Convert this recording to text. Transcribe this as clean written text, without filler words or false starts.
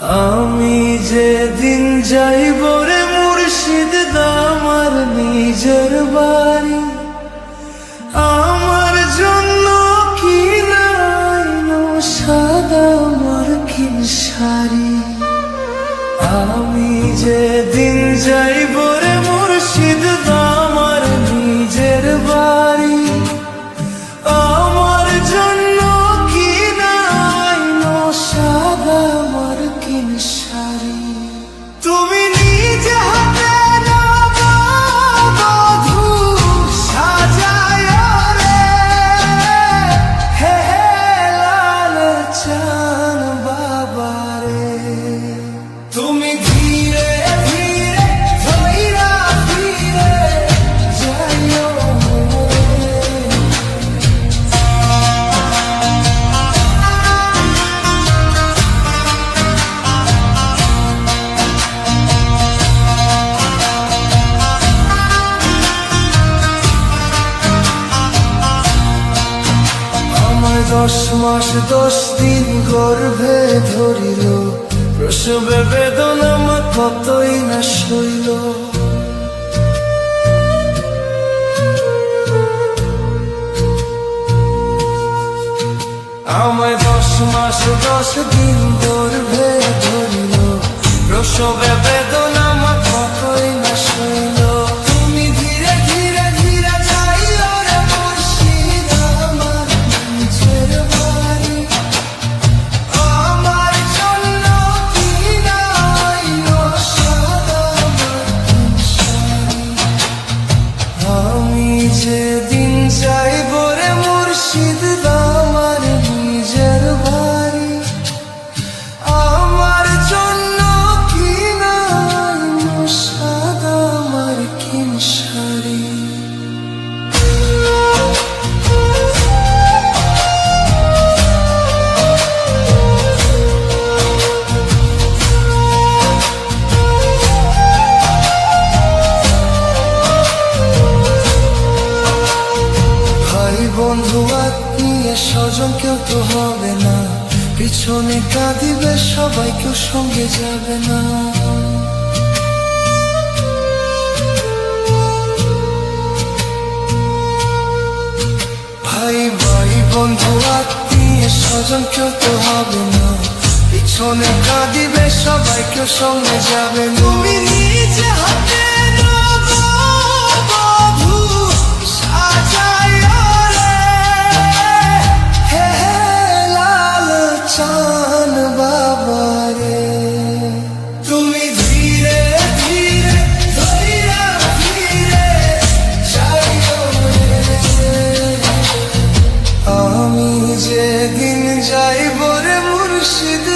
আমি যেদিন যাইব রে মুর্শিদ আমার নিজের বাড়ি, আমার জন্য কি নাইনো সাদা মার্কিন শাড়ি। আমি যেদিন যাইব রে মুর্শিদ আমার নিজের বাড়ি, আমার জন্য কি নাইনো সাদা মার্কিন শাড়ি। তুমি নিজে হাতে নাও বধূ সাজায় রে, হে হে লাল চান বাবা রে। তুমি ধীরে ধীরে ধইরা ধীরে যাইও রে। আমায় 10 মাস 10 দিন গর্ভে ধরিল, প্রসবে বেদনা আমার কতই না সইল। আমায় 10 মাস 10 দিন গর্ভে ধরিল, প্রসবে বেদনা আমার কতই না সইল। তুমি ধীরে ধীরে ধীরে যাইও রে মুর্শিদ আমার নিজের বাড়ি, আমার জন্য কি নাইনো সাদা মার্কিন শাড়ি। আমি যেদিন যাইব রে মুর্শিদ আমার নিজের বাড়ি, আমার জন্য কি নাইনো সাদা মার্কিন শাড়ি। ভাই বন্ধু আত্মীয় স্বজন কেউ তো হবে না, পিছনে কাঁদিবে সবাই কেউ সঙ্গে যাবে না। ভাই ভাই বন্ধু আত্মীয় স্বজন কেউ তো হবে না, পিছনে কাঁদিবে সবাই কেউ সঙ্গে যাবে না। তুমি নিজে হাতে নাও বধূ সাজায় রে, হে হে লাল চান বাবা রে। তুমি ধীরে ধীরে ধইরা ধীরে যাইও রে। আমি যেদিন যাইব রে মুর্শিদ